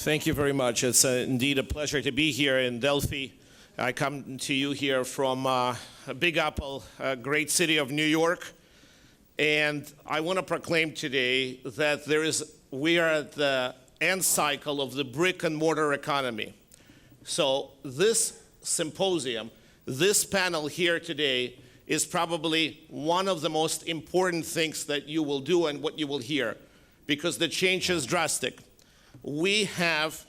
Thank you very much. It's indeed a pleasure to be here in Delphi. I come to you here from Big Apple, a great city of New York. And I want to proclaim today that we are at the end cycle of the brick and mortar economy. So this symposium, this panel here today is probably one of the most important things that you will do and what you will hear, because the change is drastic. We have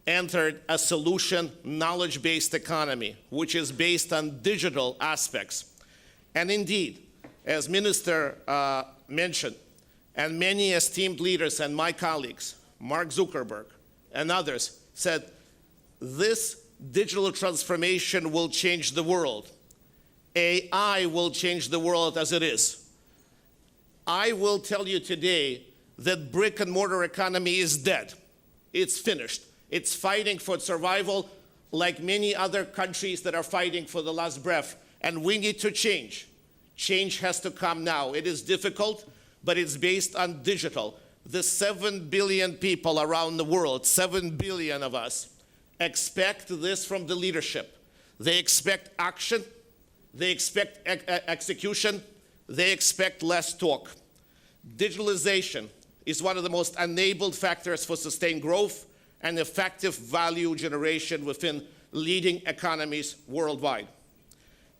entered a solution knowledge-based economy, which is based on digital aspects. And indeed, as Minister mentioned, and many esteemed leaders and my colleagues, Mark Zuckerberg and others, said this digital transformation will change the world. AI will change the world as it is. I will tell you today that brick and mortar economy is dead. It's finished. It's fighting for survival like many other countries that are fighting for the last breath. And we need to change. Change has to come now. It is difficult, but it's based on digital. The 7 billion people around the world, 7 billion of us, expect this from the leadership. They expect action. They expect execution. They expect less talk. Digitalization is one of the most enabled factors for sustained growth and effective value generation within leading economies worldwide.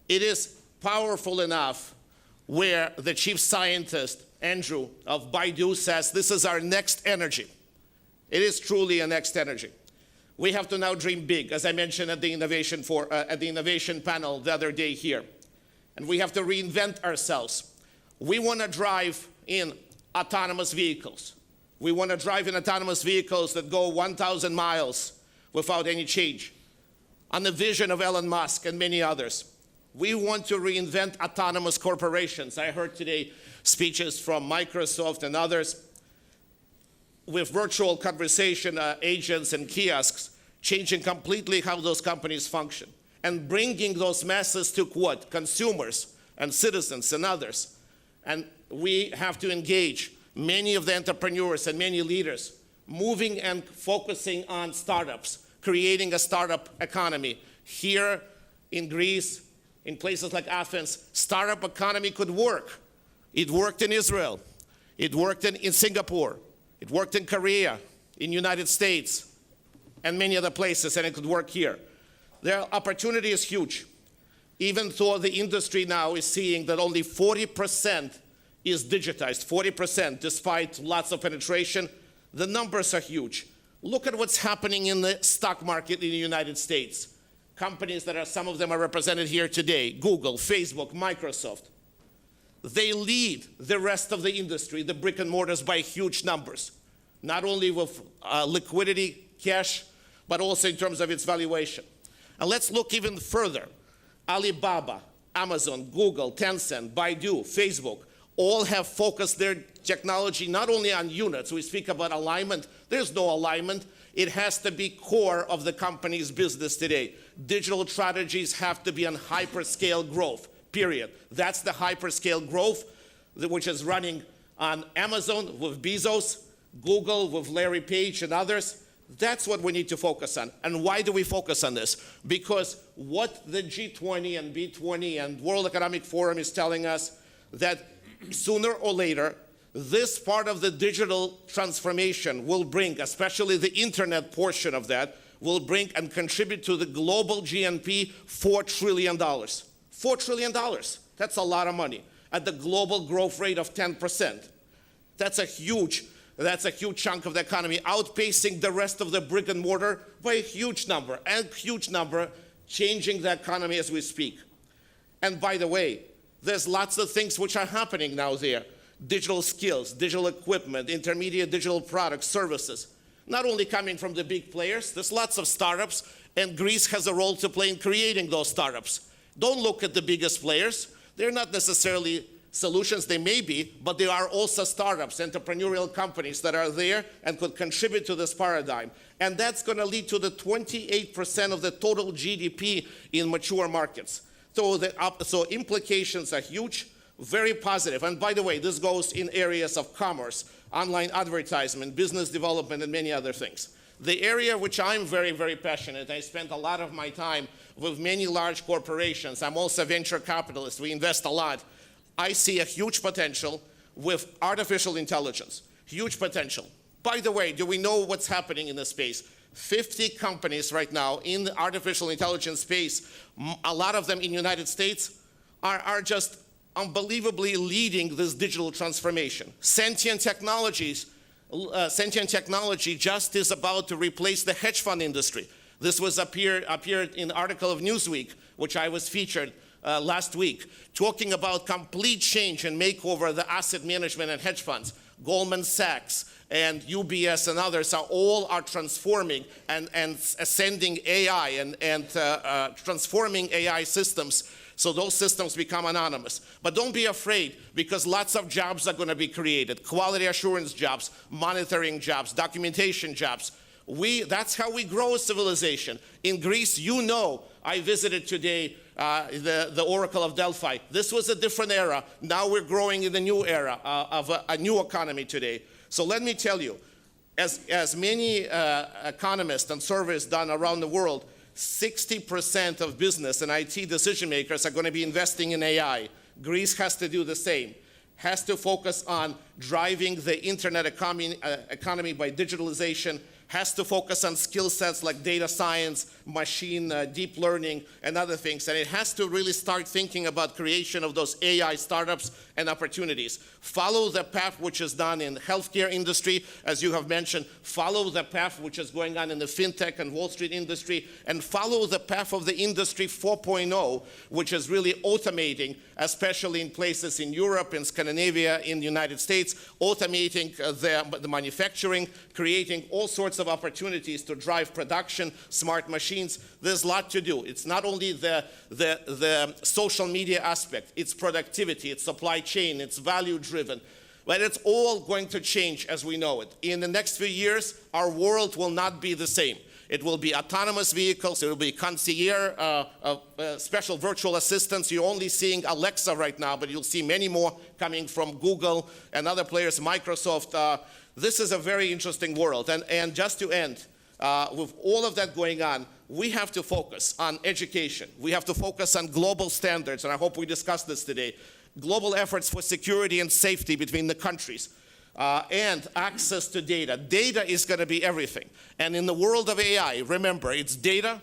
It is powerful enough where the chief scientist, Andrew, of Baidu says, this is our next energy. It is truly a next energy. We have to now dream big, as I mentioned at the innovation panel the other day here. And we have to reinvent ourselves. We want to drive in autonomous vehicles. We want to drive in autonomous vehicles that go 1,000 miles without any change. On the vision of Elon Musk and many others. We want to reinvent autonomous corporations. I heard today speeches from Microsoft and others with virtual conversation agents and kiosks, changing completely how those companies function and bringing those masses to what? Consumers and citizens and others. And we have to engage many of the entrepreneurs and many leaders moving and focusing on startups, creating a startup economy. Here in Greece, in places like Athens, startup economy could work. It worked in Israel. It worked in Singapore. It worked in Korea, in United States, and many other places, and it could work here. The opportunity is huge. Even though the industry now is seeing that only 40% is digitized, 40%, despite lots of penetration, the numbers are huge. Look at what's happening in the stock market in the United States. Companies that are, some of them are represented here today, Google, Facebook, Microsoft. They lead the rest of the industry, the brick and mortars, by huge numbers. Not only with liquidity, cash, but also in terms of its valuation. And let's look even further. Alibaba, Amazon, Google, Tencent, Baidu, Facebook, all have focused their technology not only on units. We speak about alignment. There's no alignment. It has to be core of the company's business today. Digital strategies have to be on hyperscale growth, period. That's the hyperscale growth, which is running on Amazon with Bezos, Google with Larry Page and others. That's what we need to focus on. And why do we focus on this? Because what the G20 and B20 and World Economic Forum is telling us, that sooner or later, this part of the digital transformation will bring, especially the internet portion of that, will bring and contribute to the global GNP $4 trillion. $4 trillion. That's a lot of money at the global growth rate of 10%. That's a huge chunk of the economy, outpacing the rest of the brick and mortar by a huge number, changing the economy as we speak. And by the way, there's lots of things which are happening now there. Digital skills, digital equipment, intermediate digital products, services. Not only coming from the big players, there's lots of startups, and Greece has a role to play in creating those startups. Don't look at the biggest players. They're not necessarily solutions, they may be, but they are also startups, entrepreneurial companies that are there and could contribute to this paradigm. And that's going to lead to the 28% of the total GDP in mature markets. So implications are huge, very positive. And by the way, this goes in areas of commerce, online advertisement, business development, and many other things. The area which I'm very, very passionate, I spent a lot of my time with many large corporations. I'm also a venture capitalist. We invest a lot. I see a huge potential with artificial intelligence, huge potential. By the way, do we know what's happening in this space? 50 companies right now in the artificial intelligence space, a lot of them in the United States, are just unbelievably leading this digital transformation. Sentient technology just is about to replace the hedge fund industry. This was appeared in an article of Newsweek, which I was featured last week, talking about complete change and makeover of the asset management and hedge funds. Goldman Sachs and UBS and others are transforming and ascending AI and transforming AI systems so those systems become anonymous. But don't be afraid, because lots of jobs are going to be created. Quality assurance jobs, monitoring jobs, documentation jobs. That's how we grow a civilization. In Greece, you know, I visited today the Oracle of Delphi. This was a different era. Now we're growing in the new era of a new economy today. So let me tell you, as many economists and surveys done around the world, 60% of business and IT decision makers are going to be investing in AI. Greece has to do the same, has to focus on driving the internet economy by digitalization, has to focus on skill sets like data science, machine, deep learning, and other things. And it has to really start thinking about creation of those AI startups and opportunities. Follow the path which is done in the healthcare industry, as you have mentioned. Follow the path which is going on in the fintech and Wall Street industry. And follow the path of the Industry 4.0, which is really automating, especially in places in Europe, in Scandinavia, in the United States, automating the manufacturing, creating all sorts of opportunities to drive production, smart machines. There's a lot to do. It's not only the social media aspect, it's productivity, it's supply chain, it's value driven. But it's all going to change as we know it. In the next few years, our world will not be the same. It will be autonomous vehicles, it will be concierge, special virtual assistants. You're only seeing Alexa right now, but you'll see many more coming from Google and other players, Microsoft. This is a very interesting world. And just to end, with all of that going on, we have to focus on education. We have to focus on global standards, and I hope we discuss this today. Global efforts for security and safety between the countries. And access to data. Data is going to be everything. And in the world of AI, remember, it's data,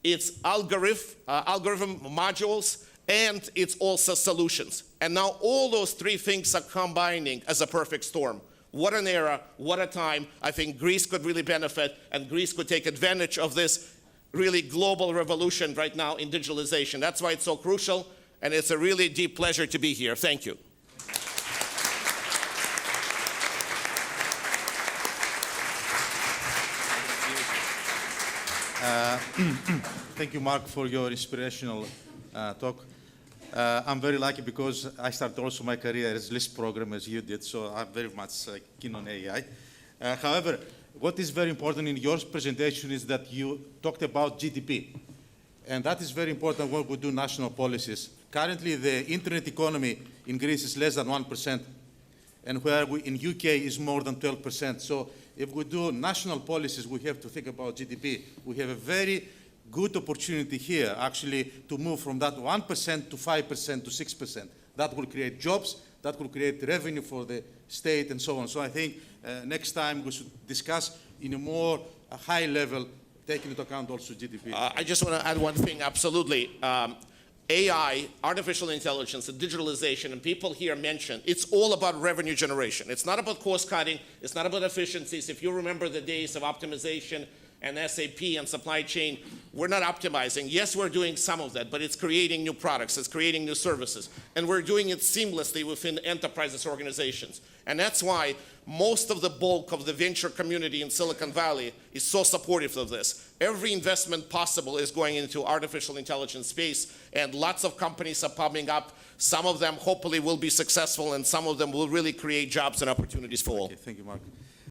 it's algorithm modules, and it's also solutions. And now all those three things are combining as a perfect storm. What an era, what a time. I think Greece could really benefit, and Greece could take advantage of this really global revolution right now in digitalization. That's why it's so crucial, and it's a really deep pleasure to be here. Thank you. Thank you, Mark, for your inspirational talk. I'm very lucky because I started also my career as LISP programmer as you did, so I'm very much keen on AI. However, what is very important in your presentation is that you talked about GDP. And that is very important when we do national policies. Currently, the internet economy in Greece is less than 1%, and where in UK is more than 12%. So if we do national policies, we have to think about GDP. We have a very good opportunity here, actually, to move from that 1% to 5% to 6%. That will create jobs, that will create revenue for the state, and so on. So I think next time we should discuss in a more high level, taking into account also GDP. I just want to add one thing, absolutely. AI, artificial intelligence, and digitalization, and people here mentioned, it's all about revenue generation. It's not about cost cutting, it's not about efficiencies. If you remember the days of optimization and SAP and supply chain, we're not optimizing. Yes, we're doing some of that, but it's creating new products, it's creating new services, and we're doing it seamlessly within enterprises organizations. And that's why most of the bulk of the venture community in Silicon Valley is so supportive of this. Every investment possible is going into artificial intelligence space, and lots of companies are popping up. Some of them hopefully will be successful, and some of them will really create jobs and opportunities for all. Okay, thank you, Mark.